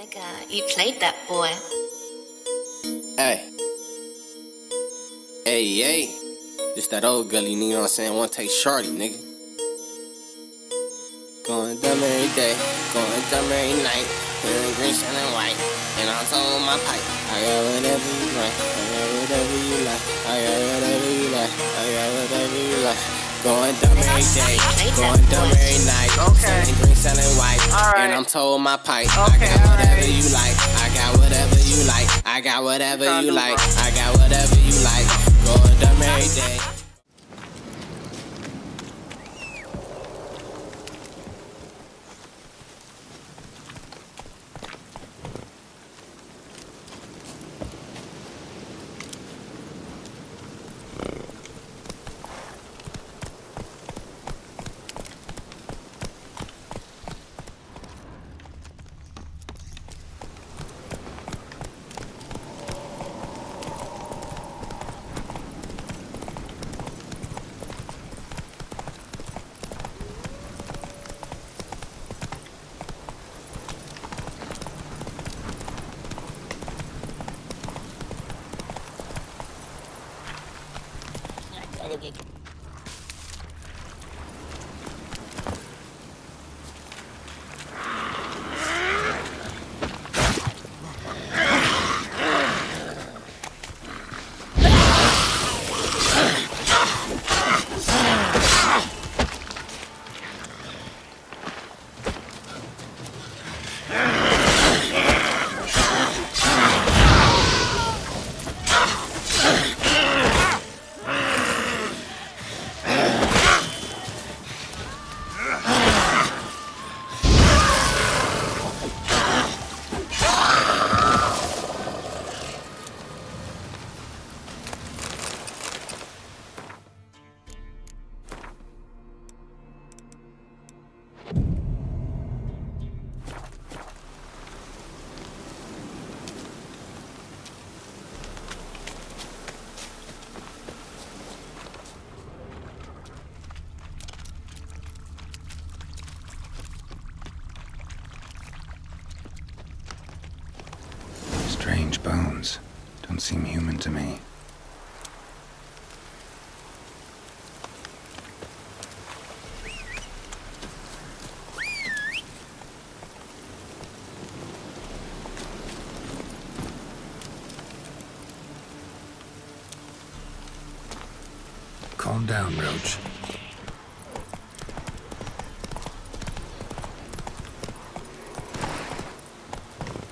Nigga, you played that boy. Hey, hey, just that old gully, nigga, you know what I'm saying? One take shorty, nigga. Going dumb every day, going dumb every night. Feeling green, shining white, and I'm throwing my pipe. I got whatever you like, I got whatever you like, I got whatever you like, I got whatever you like. Going dumb every day, going dumb every night. Selling green, selling white, and I'm towing my pipe. I got whatever you like, I got whatever you like, I got whatever you like, I got whatever you like. Going dumb every day. Strange bones. Don't seem human to me. Calm down, Roach.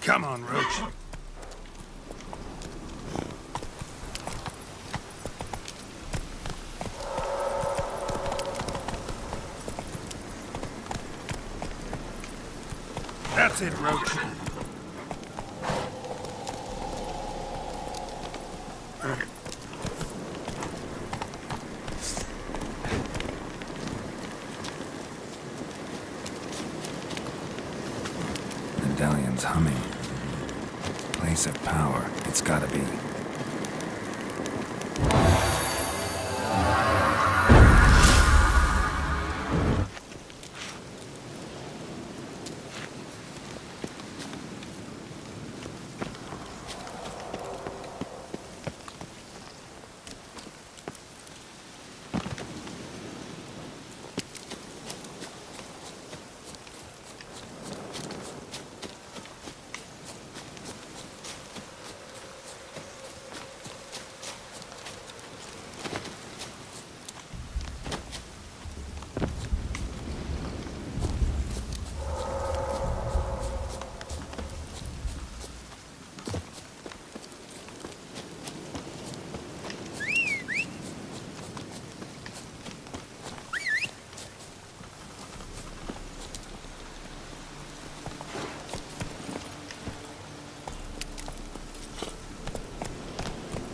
Come on, Roach. That's it, Roach. Medallion's humming. Place of power. It's gotta be.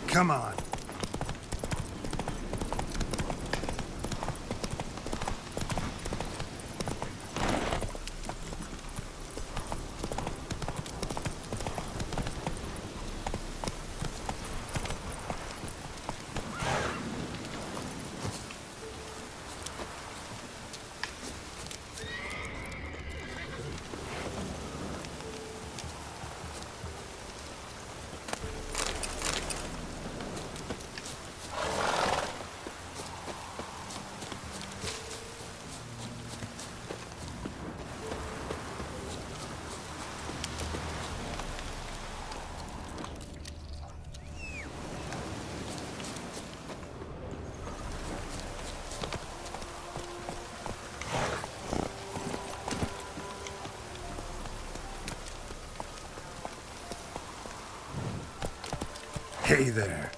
Come on. Hey there.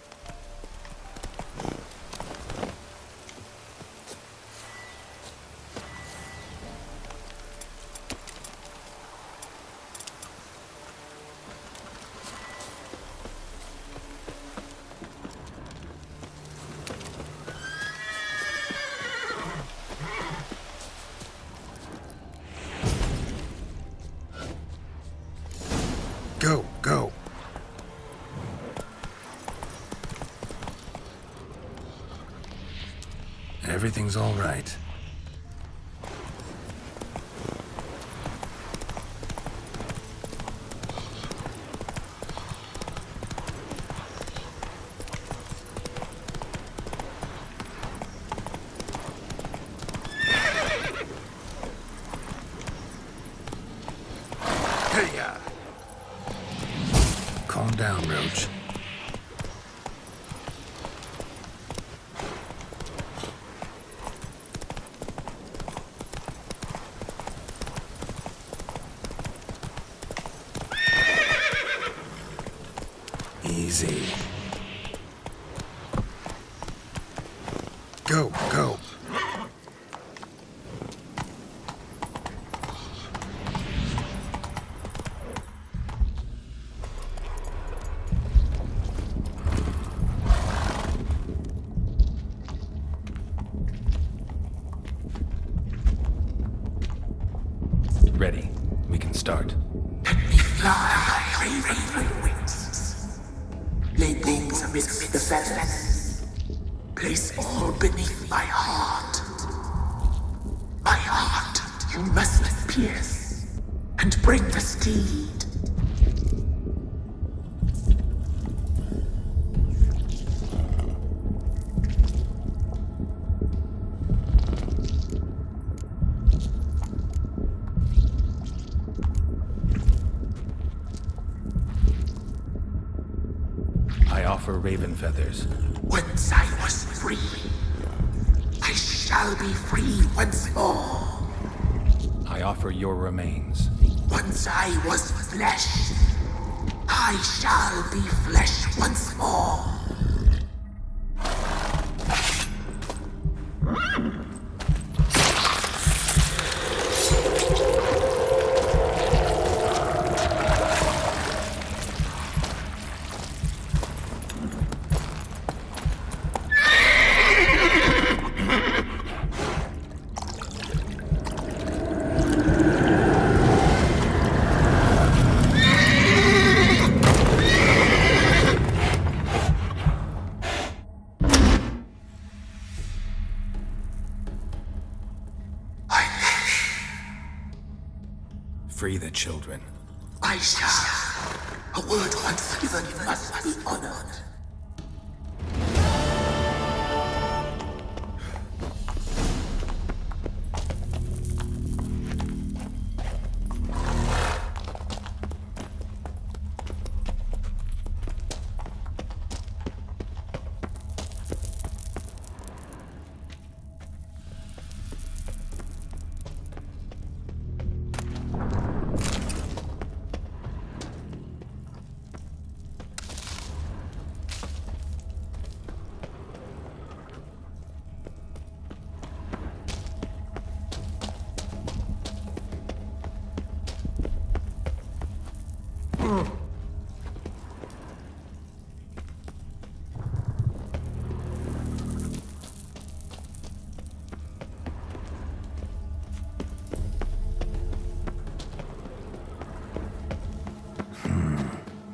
Go, go. Everything's all right. Hey-ya! Calm down, Roach. Easy. Go, go. Ready. We can start. Let me fly, raven wings. Lay things amidst the feathers. Place all beneath my heart. My heart you must pierce, and bring the steed. I offer raven feathers. Once I was free, I shall be free once more. I offer your remains. Once I was flesh, I shall be flesh once more. Free the children. I shall. A word once given must be honored.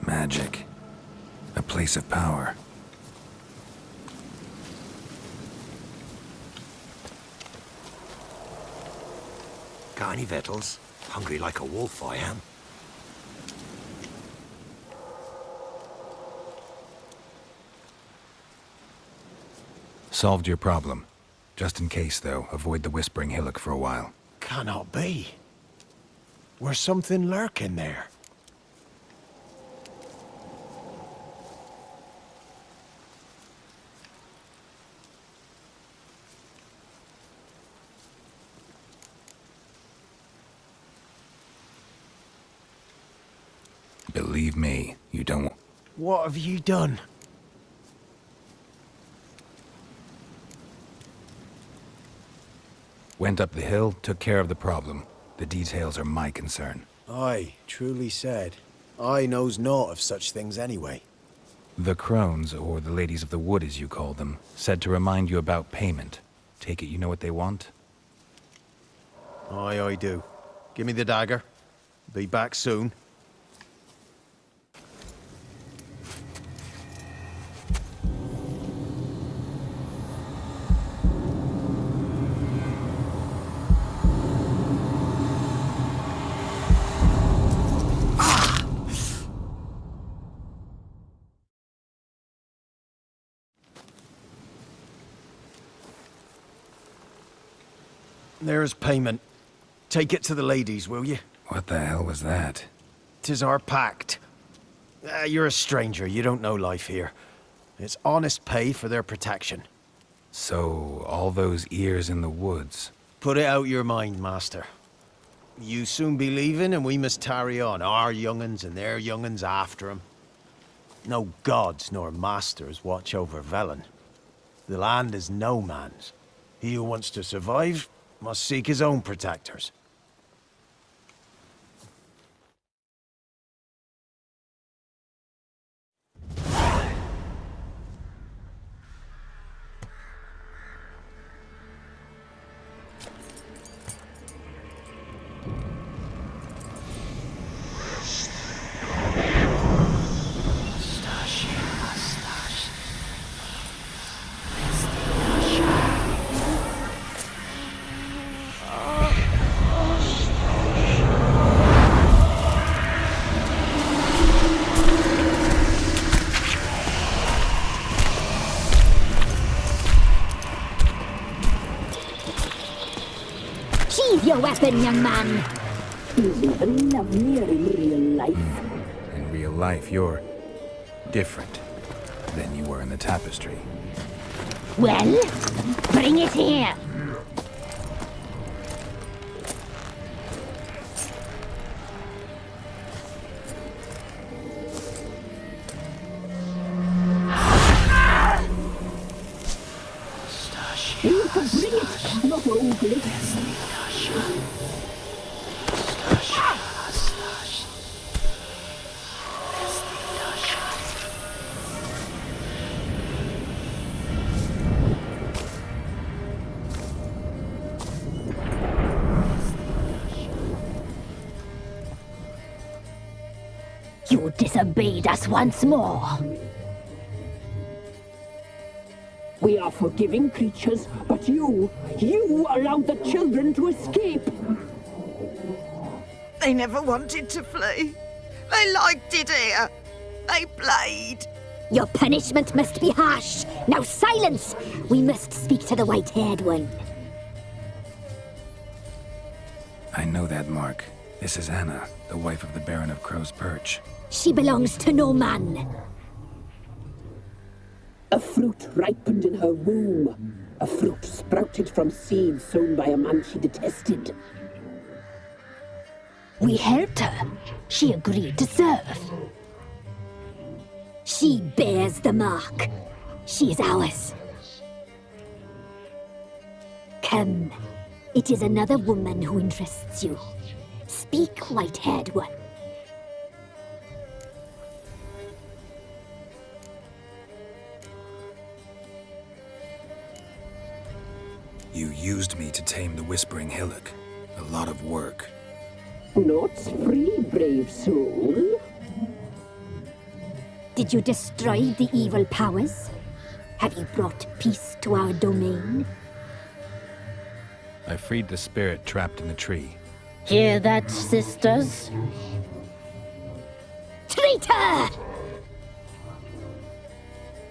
Magic. A place of power. Got any victuals? Hungry like a wolf, I am. Solved your problem. Just in case, though, avoid the Whispering Hillock for a while. Cannot be. Where's something lurking there? Believe me, you don't... What have you done? Went up the hill, took care of the problem. The details are my concern. Aye, truly said. I knows naught of such things anyway. The crones, or the ladies of the wood as you call them, said to remind you about payment. Take it you know what they want? Aye, I do. Give me the dagger. Be back soon. There's payment. Take it to the ladies, will you? What the hell was that? 'Tis our pact. You're a stranger, you don't know life here. It's honest pay for their protection. So, all those ears in the woods. Put it out your mind, master. You soon be leaving and we must tarry on, our young'uns and their young'uns after 'em. No gods nor masters watch over Velen. The land is no man's. He who wants to survive must seek his own protectors. Sheathe your weapon, young man. He's even lovelier in real life. In real life, you're different than you were in the tapestry. Well, bring it here. You can bring it, not ugly. You disobeyed us once more. We are forgiving creatures, but you allowed the children to escape. They never wanted to flee. They liked it here. They played. Your punishment must be harsh. Now silence! We must speak to the white-haired one. I know that mark. This is Anna, the wife of the Baron of Crow's Perch. She belongs to no man. A fruit ripened in her womb. A fruit sprouted from seeds sown by a man she detested. We helped her. She agreed to serve. She bears the mark. She is ours. Come. It is another woman who interests you. Speak, white-haired one. You used me to tame the Whispering Hillock. A lot of work. Naught's free, brave soul. Did you destroy the evil powers? Have you brought peace to our domain? I freed the spirit trapped in the tree. Hear that, sisters? Traitor!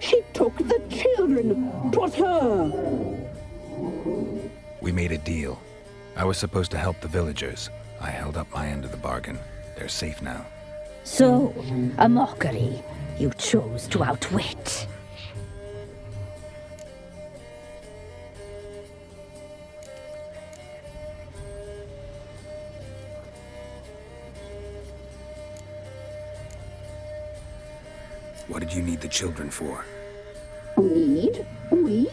She took the children. 'Twas her. We made a deal. I was supposed to help the villagers. I held up my end of the bargain. They're safe now. So, a mockery you chose to outwit. What did you need the children for? Need? We?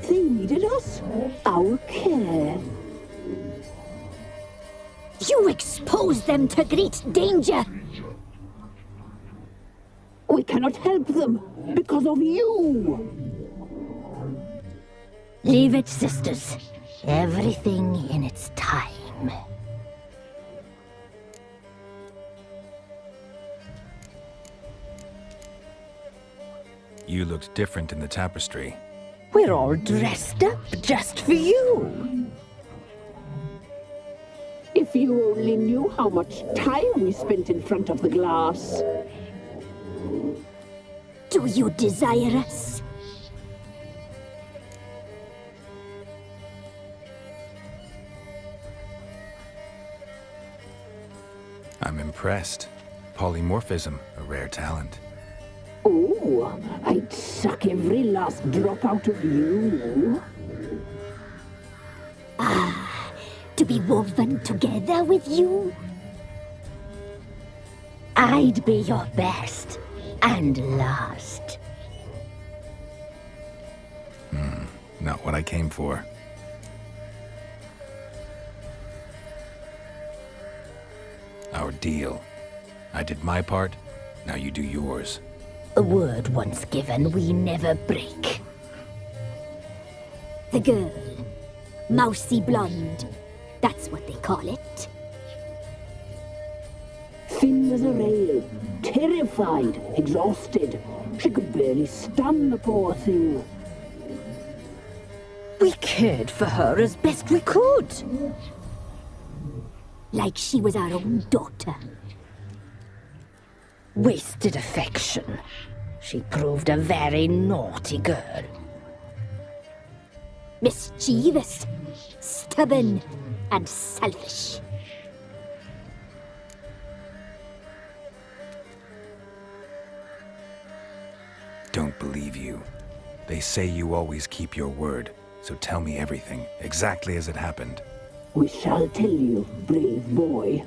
They needed us. Our care. You expose them to great danger. We cannot help them because of you. Leave it, sisters. Everything in its time. You looked different in the tapestry. We're all dressed up just for you. If you only knew how much time we spent in front of the glass. Do you desire us? I'm impressed. Polymorphism, a rare talent. Oh, I'd suck every last drop out of you. To be woven together with you? I'd be your best and last. Not what I came for. Our deal. I did my part, now you do yours. A word once given, we never break. The girl. Mousy blonde. That's what they call it. Thin as a rail, terrified, exhausted. She could barely stand, the poor thing. We cared for her as best we could. Like she was our own daughter. Wasted affection. She proved a very naughty girl. Mischievous, stubborn, and selfish. Don't believe you. They say you always keep your word, so tell me everything, exactly as it happened. We shall tell you, brave boy.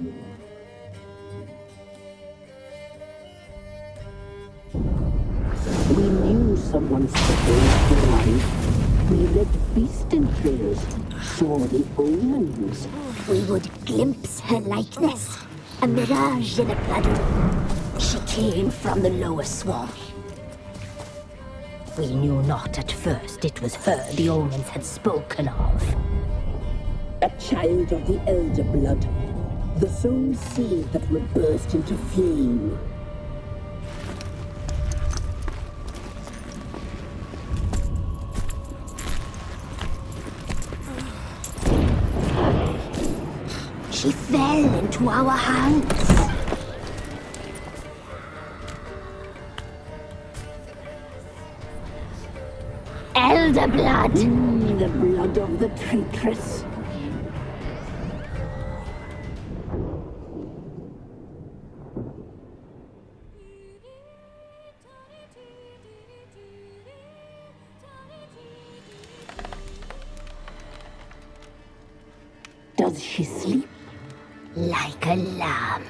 We knew someone supposed to life. We read beast entrails, saw the omens. We would glimpse her likeness, a mirage in a puddle. She came from the lower swamp. We knew not at first it was her the omens had spoken of. A child of the elder blood, the sown seed that would burst into flame. She fell into our hands. Elder blood! The blood of the traitress. Does she sleep? Like a lamb.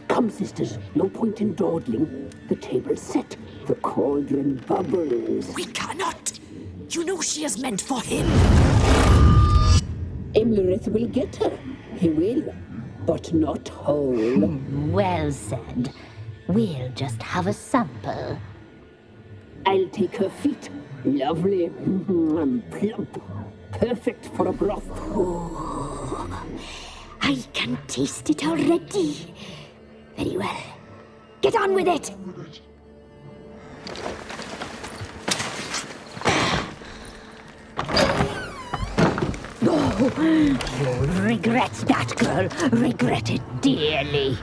Come, sisters, no point in dawdling. The table's set, the cauldron bubbles. We cannot. You know she is meant for him. Imlerith will get her. He will, but not whole. Well said. We'll just have a sample. I'll take her feet. Lovely and plump. Perfect for a broth. I can taste it already. Very well. Get on with it. You'll regret that, girl. Regret it dearly.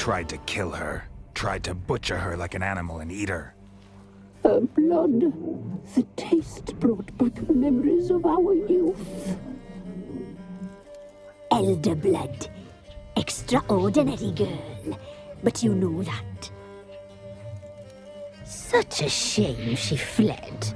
tried to kill her. Tried to butcher her like an animal and eat her. Her blood, the taste brought back memories of our youth. Elder blood. Extraordinary girl. But you know that. Such a shame she fled.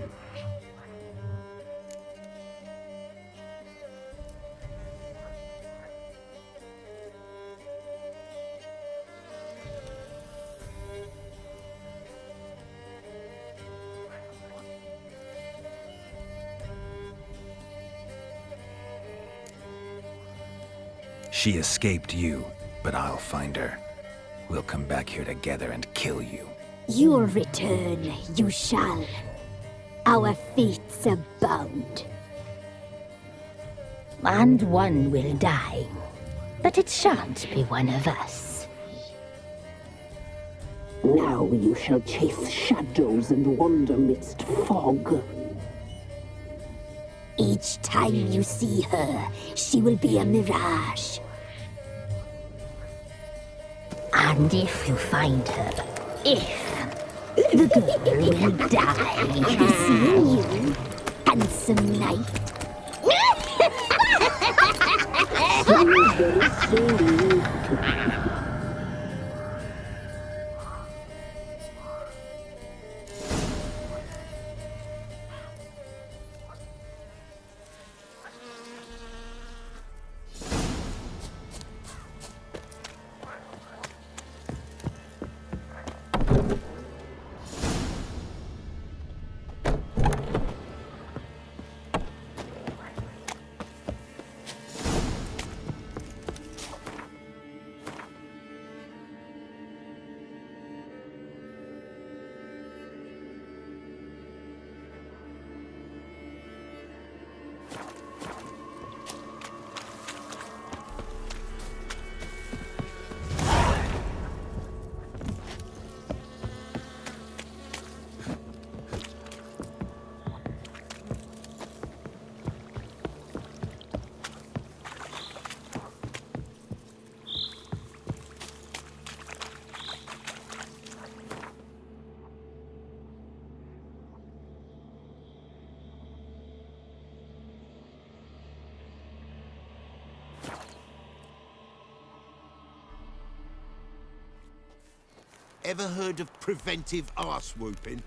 She escaped you, but I'll find her. We'll come back here together and kill you. You'll return, you shall. Our fates are bound. And one will die. But it shan't be one of us. Now you shall chase shadows and wander midst fog. Each time you see her, she will be a mirage. And if you find her, the girl will die. Seeing you, handsome knight. Ever heard of preventive arse whooping?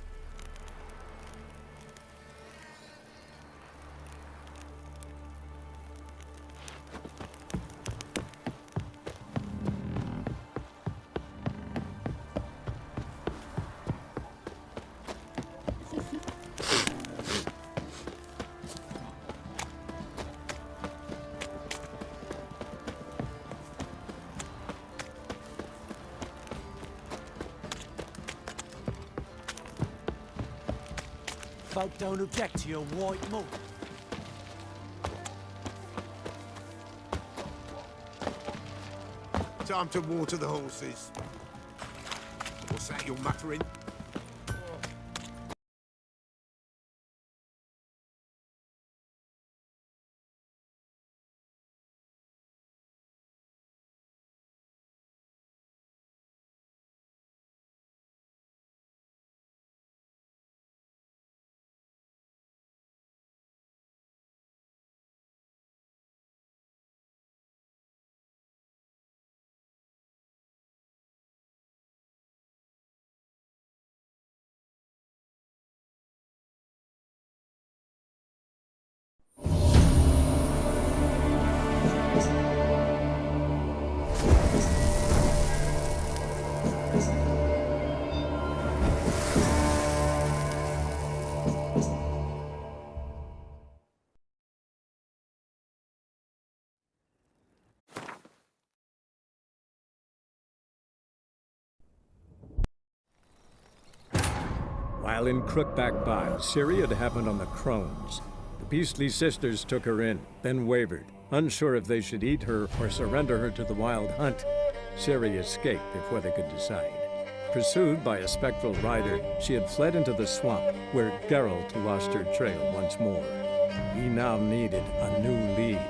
Folk don't object to your white mug. Time to water the horses. What's that you're muttering? While in Crookback By, Ciri had happened on the Crones. The Beastly Sisters took her in, then wavered, unsure if they should eat her or surrender her to the Wild Hunt. Ciri escaped before they could decide. Pursued by a spectral rider, she had fled into the swamp, where Geralt lost her trail once more. He now needed a new lead.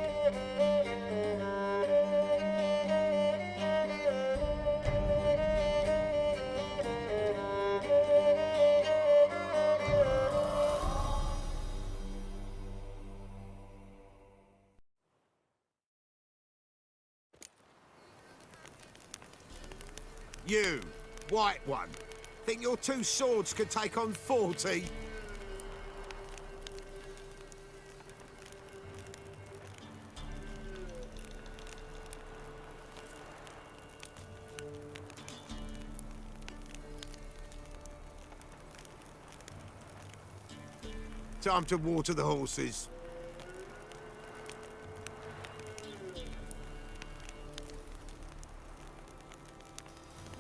You, white one. Think your two swords could take on 40? Time to water the horses.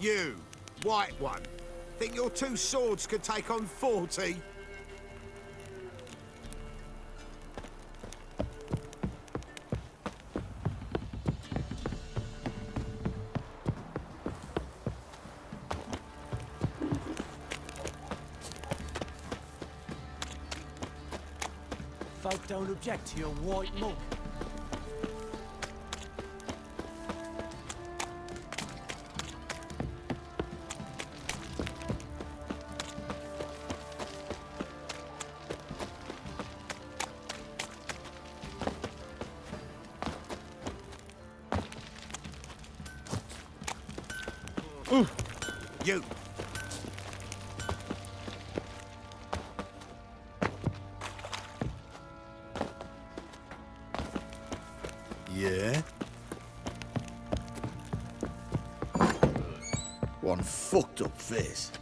You, white one. Think your two swords could take on 40? Folk don't object to your white mug. You. Yeah? One fucked up face.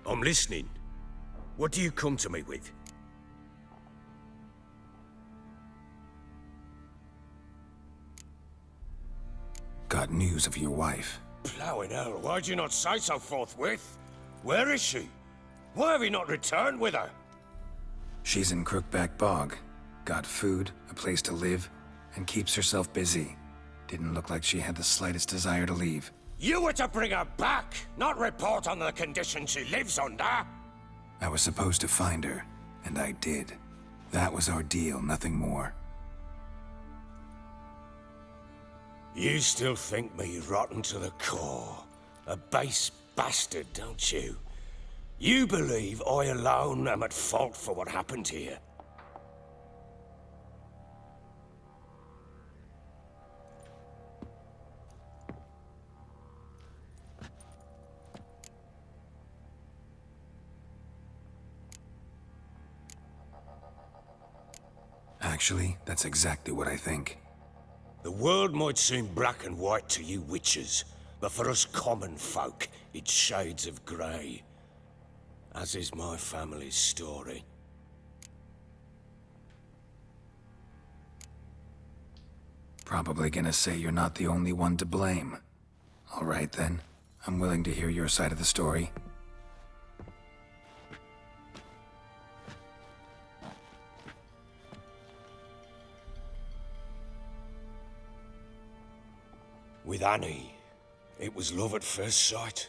I'm listening. What do you come to me with? Got news of your wife. Plowing hell, why'd you not say so forthwith? Where is she? Why have you not returned with her? She's in Crookback Bog. Got food, a place to live, and keeps herself busy. Didn't look like she had the slightest desire to leave. You were to bring her back, not report on the conditions she lives under. I was supposed to find her, and I did. That was our deal, nothing more. You still think me rotten to the core. A base bastard, don't you? You believe I alone am at fault for what happened here. Actually, that's exactly what I think. The world might seem black and white to you witches, but for us common folk, it's shades of grey. As is my family's story. Probably gonna say you're not the only one to blame. All right then, I'm willing to hear your side of the story. With Annie, it was love at first sight.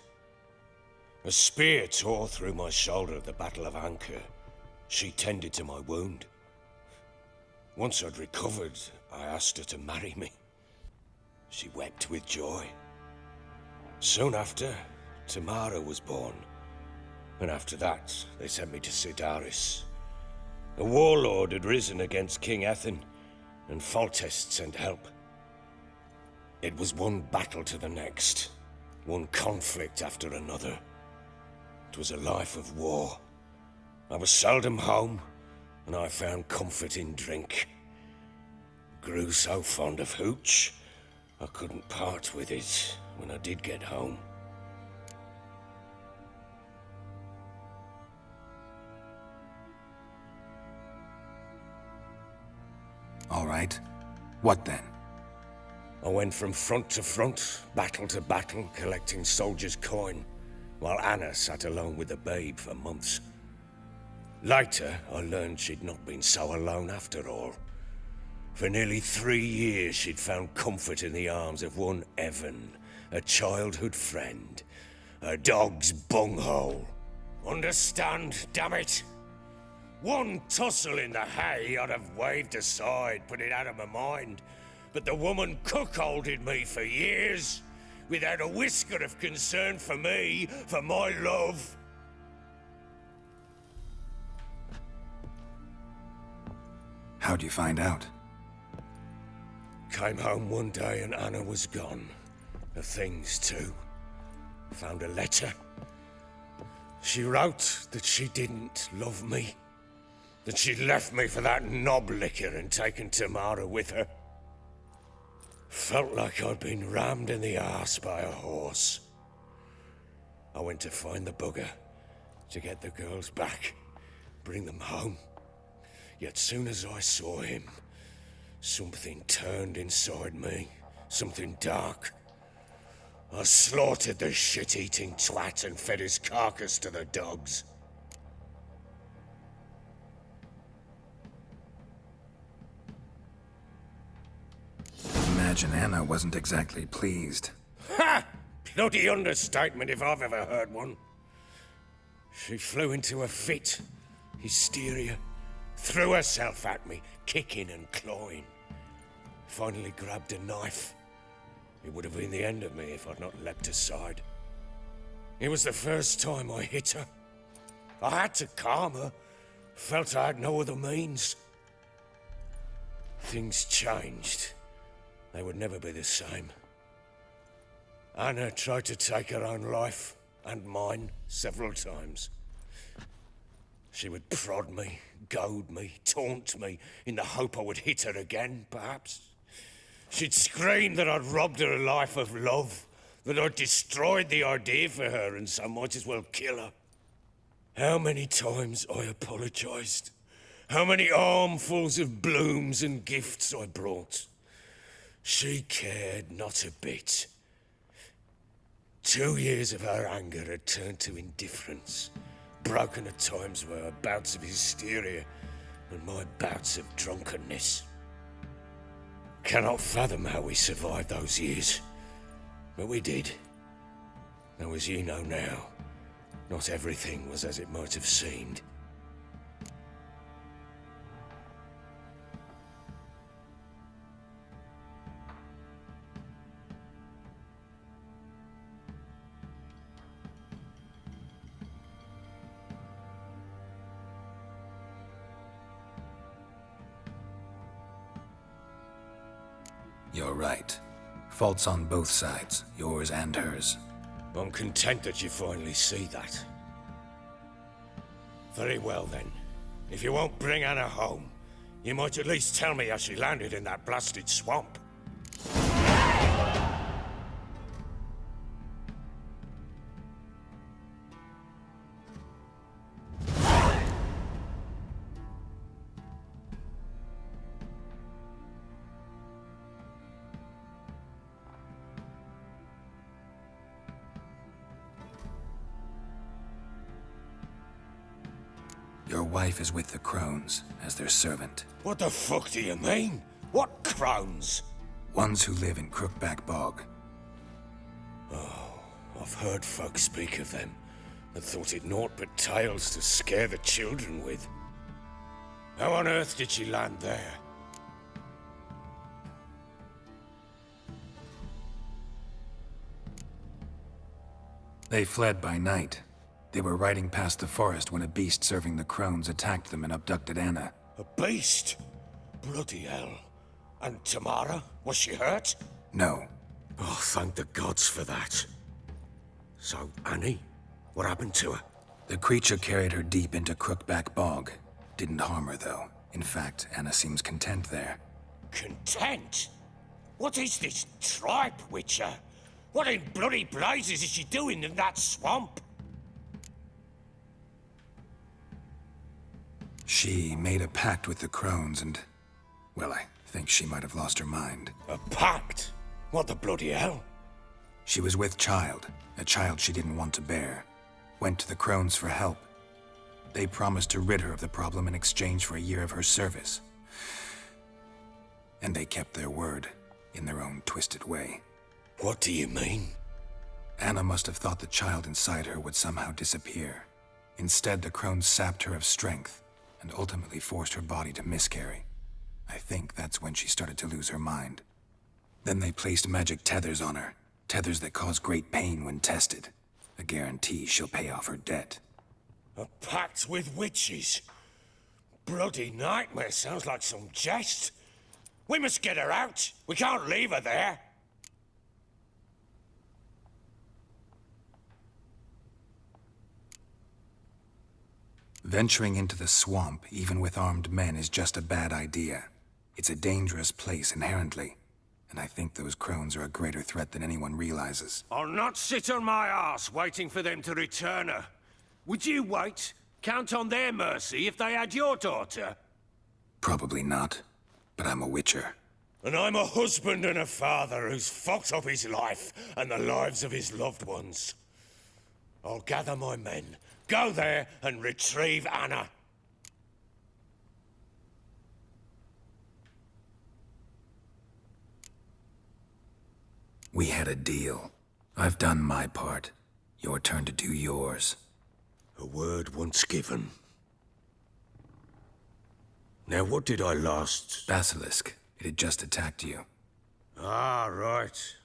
A spear tore through my shoulder at the Battle of Anchor. She tended to my wound. Once I'd recovered, I asked her to marry me. She wept with joy. Soon after, Tamara was born. And after that, they sent me to Sidaris. A warlord had risen against King Ethan, and Foltest sent help. It was one battle to the next, one conflict after another. It was a life of war. I was seldom home, and I found comfort in drink. Grew so fond of hooch, I couldn't part with it when I did get home. All right. What then? I went from front to front, battle to battle, collecting soldiers' coin, while Anna sat alone with the babe for months. Later, I learned she'd not been so alone after all. For nearly 3 years, she'd found comfort in the arms of one Evan, a childhood friend, a dog's bunghole. Understand, damn it? One tussle in the hay I'd have waved aside, put it out of my mind. But the woman cuckolded me for years, without a whisker of concern for me, for my love. How'd you find out? Came home one day and Anna was gone. Her things too. Found a letter. She wrote that she didn't love me. That she'd left me for that knob licker and taken Tamara with her. Felt like I'd been rammed in the arse by a horse. I went to find the bugger, to get the girls back, bring them home. Yet soon as I saw him, something turned inside me, something dark. I slaughtered the shit-eating twat and fed his carcass to the dogs. Imagine Anna wasn't exactly pleased. Ha! Bloody understatement if I've ever heard one. She flew into a fit, hysteria, threw herself at me, kicking and clawing. Finally grabbed a knife. It would have been the end of me if I'd not leapt aside. It was the first time I hit her. I had to calm her. Felt I had no other means. Things changed. They would never be the same. Anna tried to take her own life, and mine, several times. She would prod me, goad me, taunt me, in the hope I would hit her again, perhaps. She'd scream that I'd robbed her life of love, that I'd destroyed the idea for her, and so might as well kill her. How many times I apologized. How many armfuls of blooms and gifts I brought. She cared not a bit. 2 years of her anger had turned to indifference, broken at times by her bouts of hysteria and my bouts of drunkenness. Cannot fathom how we survived those years, but we did. Though as you know now, not everything was as it might have seemed. You're right. Faults on both sides, yours and hers. I'm content that you finally see that. Very well then. If you won't bring Anna home, you might at least tell me how she landed in that blasted swamp. Your wife is with the Crones, as their servant. What the fuck do you mean? What Crones? Ones who live in Crookback Bog. Oh, I've heard folk speak of them, and thought it naught but tales to scare the children with. How on earth did she land there? They fled by night. They were riding past the forest when a beast serving the Crones attacked them and abducted Anna. A beast? Bloody hell. And Tamara? Was she hurt? No. Oh, thank the gods for that. So, Annie? What happened to her? The creature carried her deep into Crookback Bog. Didn't harm her, though. In fact, Anna seems content there. Content? What is this tripe, Witcher? What in bloody blazes is she doing in that swamp? She made a pact with the Crones and... well, I think she might have lost her mind. A pact? What the bloody hell? She was with child, a child she didn't want to bear. Went to the Crones for help. They promised to rid her of the problem in exchange for a year of her service. And they kept their word, in their own twisted way. What do you mean? Anna must have thought the child inside her would somehow disappear. Instead, the Crones sapped her of strength, and ultimately forced her body to miscarry. I think that's when she started to lose her mind. Then they placed magic tethers on her, tethers that cause great pain when tested. A guarantee she'll pay off her debt. A pact with witches? bloody nightmare sounds like some jest. We must get her out. We can't leave her there. Venturing into the swamp, even with armed men, is just a bad idea. It's a dangerous place inherently, and I think those crones are a greater threat than anyone realizes. I'll not sit on my arse waiting for them to return her. Would you wait? Count on their mercy if they had your daughter? Probably not, but I'm a witcher. And I'm a husband and a father who's fucked up his life and the lives of his loved ones. I'll gather my men, go there and retrieve Anna. We had a deal. I've done my part. Your turn to do yours. A word once given. Now what did I last... Basilisk. It had just attacked you. Ah, right.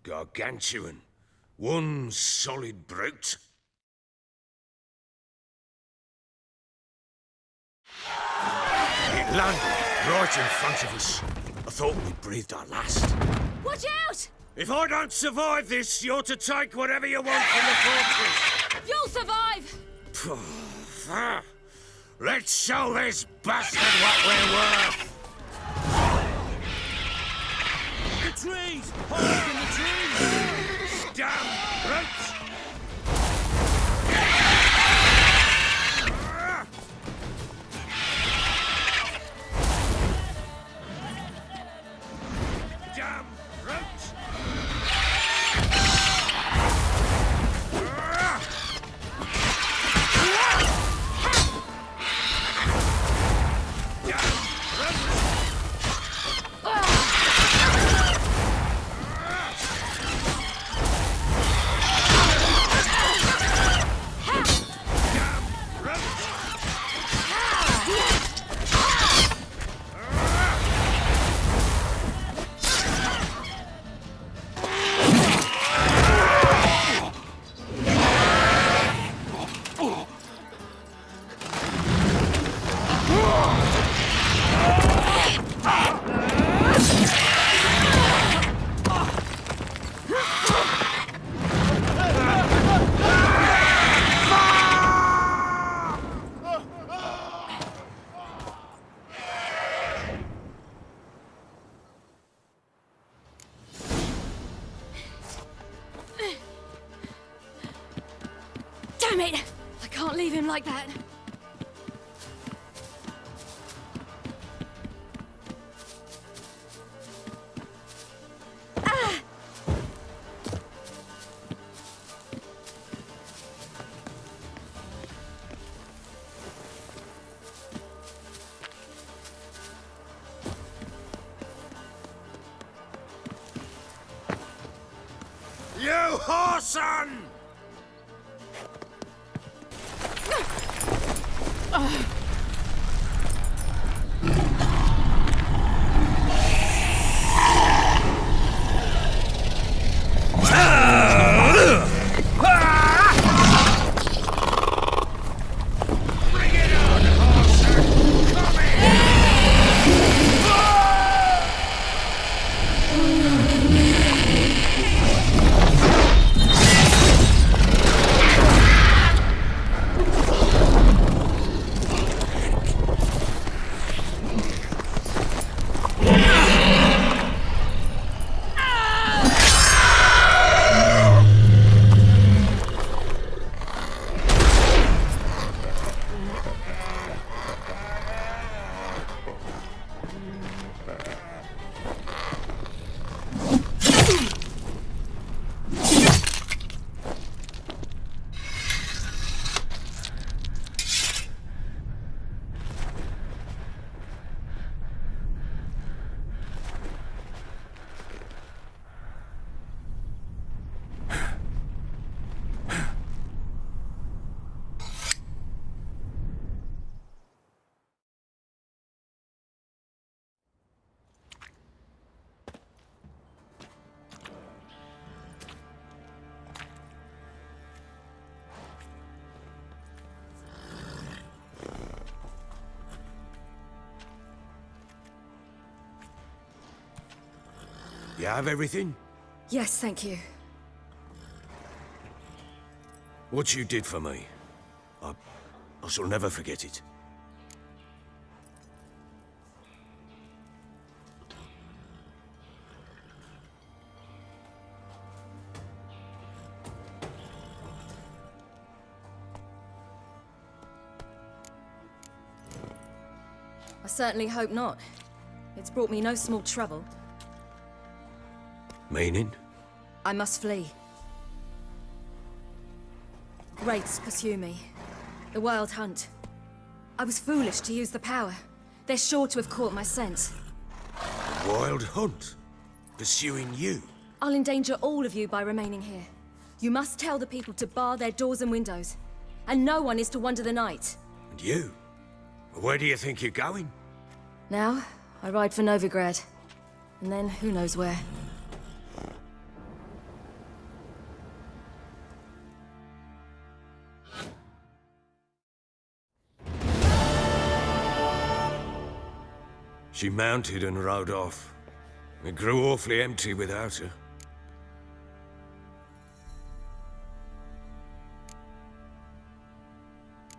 Gargantuan. One solid brute. It landed right in front of us. I thought we breathed our last. Watch out! If I don't survive this, you're to take whatever you want from the fortress. You'll survive! Let's show this bastard what we're worth! The trees! Hold in the trees! Damn roots! Damn roots! Damn it! I can't leave him like that. You whoreson! You have everything? Yes, thank you. What you did for me, I shall never forget it. I certainly hope not. It's brought me no small trouble. Meaning? I must flee. Wraiths pursue me. The Wild Hunt. I was foolish to use the power. They're sure to have caught my scent. The Wild Hunt? Pursuing you? I'll endanger all of you by remaining here. You must tell the people to bar their doors and windows. And no one is to wander the night. And you? Where do you think you're going? Now, I ride for Novigrad. And then, who knows where. She mounted and rode off. It grew awfully empty without her.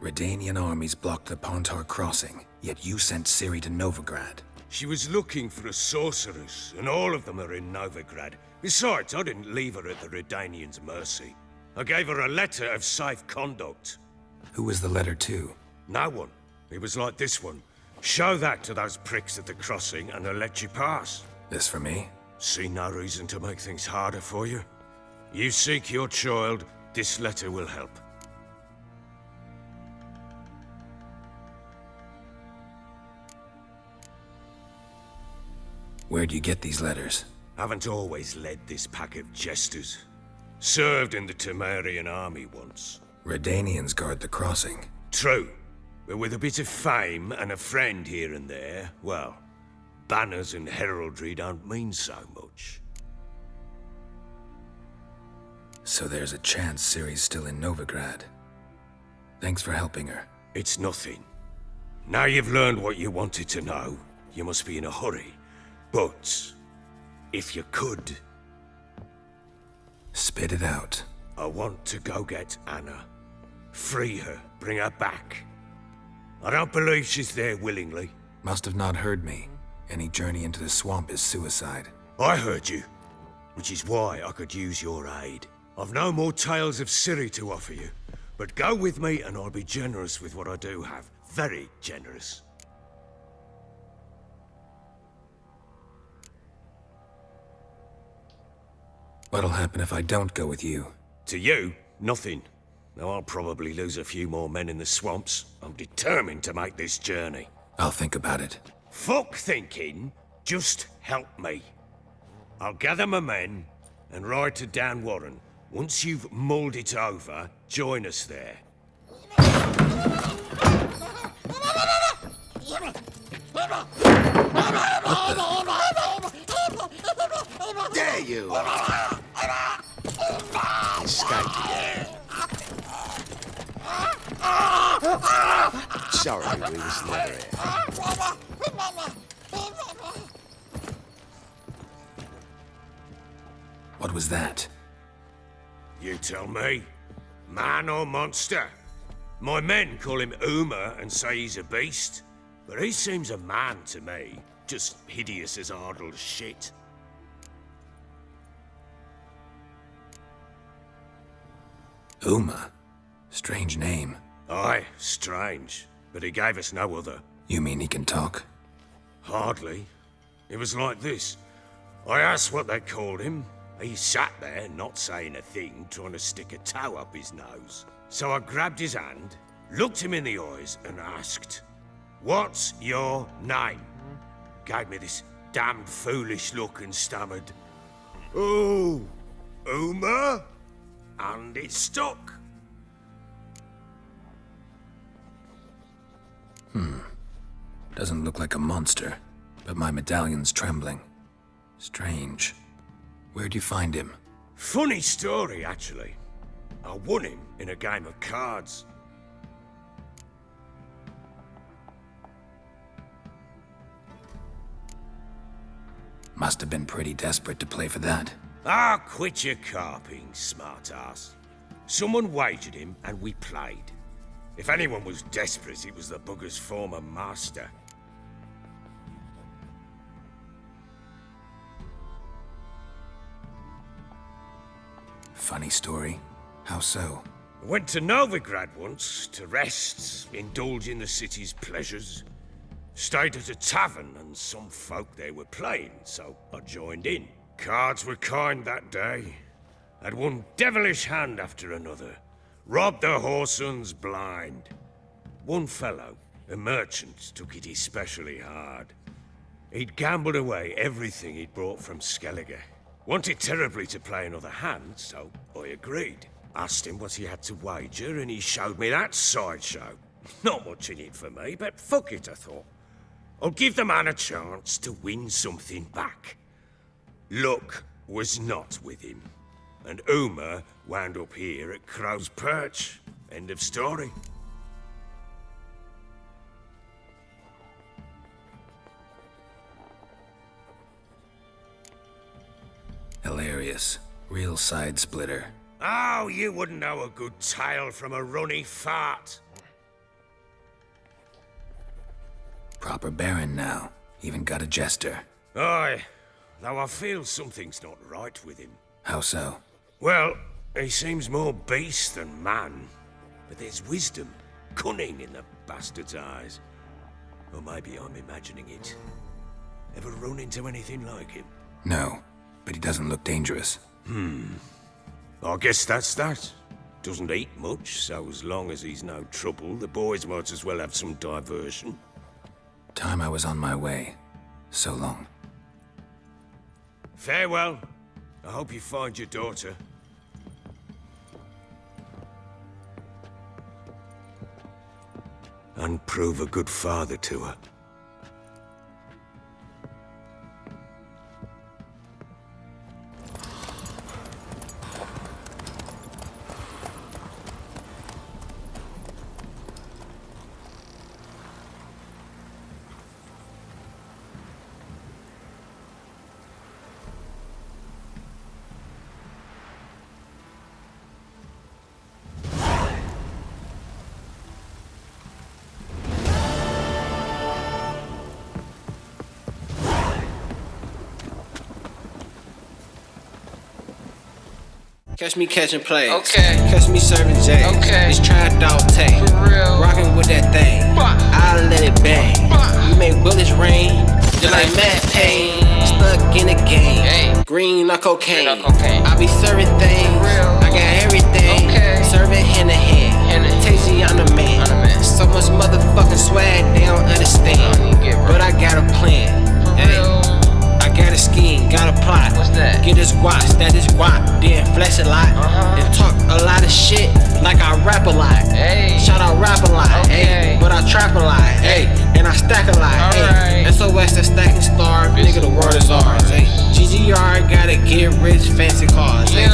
Redanian armies blocked the Pontar crossing, yet you sent Ciri to Novigrad. She was looking for a sorceress, and all of them are in Novigrad. Besides, I didn't leave her at the Redanians' mercy. I gave her a letter of safe conduct. Who was the letter to? No one. It was like this one. Show that to those pricks at the crossing, and they'll let you pass. This for me? See no reason to make things harder for you. You seek your child, this letter will help. Where'd you get these letters? Haven't always led this pack of jesters. Served in the Temerian army once. Redanians guard the crossing. True. But with a bit of fame and a friend here and there, well, banners and heraldry don't mean so much. So there's a chance Ciri's still in Novigrad. Thanks for helping her. It's nothing. Now you've learned what you wanted to know, you must be in a hurry. But, if you could... Spit it out. I want to go get Anna. Free her, bring her back. I don't believe she's there willingly. Must have not heard me. Any journey into the swamp is suicide. I heard you, which is why I could use your aid. I've no more tales of Ciri to offer you, but go with me and I'll be generous with what I do have. Very generous. What'll happen if I don't go with you? To you, nothing. Now I'll probably lose a few more men in the swamps. I'm determined to make this journey. I'll think about it. Fuck thinking. Just help me. I'll gather my men and ride to Dan Warren. Once you've mulled it over, join us there. There you are. Escaped again. Sorry, we was never here. What was that? You tell me. Man or monster? My men call him Uma and say he's a beast, but he seems a man to me. Just hideous as Ardle's shit. Uma? Strange name. Aye, strange. But he gave us no other. You mean he can talk? Hardly. It was like this. I asked what they called him. He sat there, not saying a thing, trying to stick a toe up his nose. So I grabbed his hand, looked him in the eyes, and asked, "What's your name?" Gave me this damned foolish look and stammered, "Oh, Uma?" And it stuck. Doesn't look like a monster, but my medallion's trembling. Strange. Where'd you find him? Funny story, actually. I won him in a game of cards. Must have been pretty desperate to play for that. Ah, quit your carping, smartass. Someone wagered him, and we played. If anyone was desperate, it was the bugger's former master. Funny story. How so? Went to Novigrad once, to rest, indulge in the city's pleasures. Stayed at a tavern, and some folk there were playing, so I joined in. Cards were kind that day. Had one devilish hand after another. Robbed the whoresun's blind. One fellow, a merchant, took it especially hard. He'd gambled away everything he'd brought from Skellige. Wanted terribly to play another hand, so I agreed. Asked him what he had to wager, and he showed me that sideshow. Not much in it for me, but fuck it, I thought. I'll give the man a chance to win something back. Luck was not with him, and Uma wound up here at Crow's Perch. End of story. Hilarious. Real side splitter. Oh, you wouldn't know a good tale from a runny fart. Proper baron now. Even got a jester. Aye, though I feel something's not right with him. How so? Well, he seems more beast than man. But there's wisdom, cunning in the bastard's eyes. Or maybe I'm imagining it. Ever run into anything like him? No, but he doesn't look dangerous. I guess that's that. Doesn't eat much, so as long as he's no trouble, the boys might as well have some diversion. Time I was on my way. So long. Farewell. I hope you find your daughter. And prove a good father to her. Catch me catching plays. Okay. Catch me serving J's. Okay. This trap dog tank. For real. Rockin' with that thing. I let it bang. We make bullets rain. Just like Matt Payne. Stuck in the game. Hey. Green or cocaine. Green or cocaine. I be serving things. For real. I got everything. Okay. Serving hand to hand. Tasty, I'm the man. So much motherfucking swag, they don't understand. But I got a plan. Hey. I got a scheme, got a plot. What's that? Get this guap, stat this guap, then flex a lot. Then talk a lot of shit like I rap a lot. Hey. Shout out rap a lot, Okay. hey. But I trap a lot, hey. And I stack a lot, hey. Alright. SOS the stacking star, nigga the world is ours, hey. GGR gotta get rich, fancy cars, hey.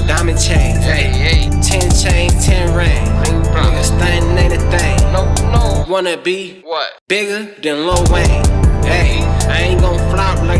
Diamond chains, hey. 10 chains, 10 rings. Nigga stunning ain't a thing. No. Wanna be What? bigger than Lil Wayne, hey. I ain't gon' flop like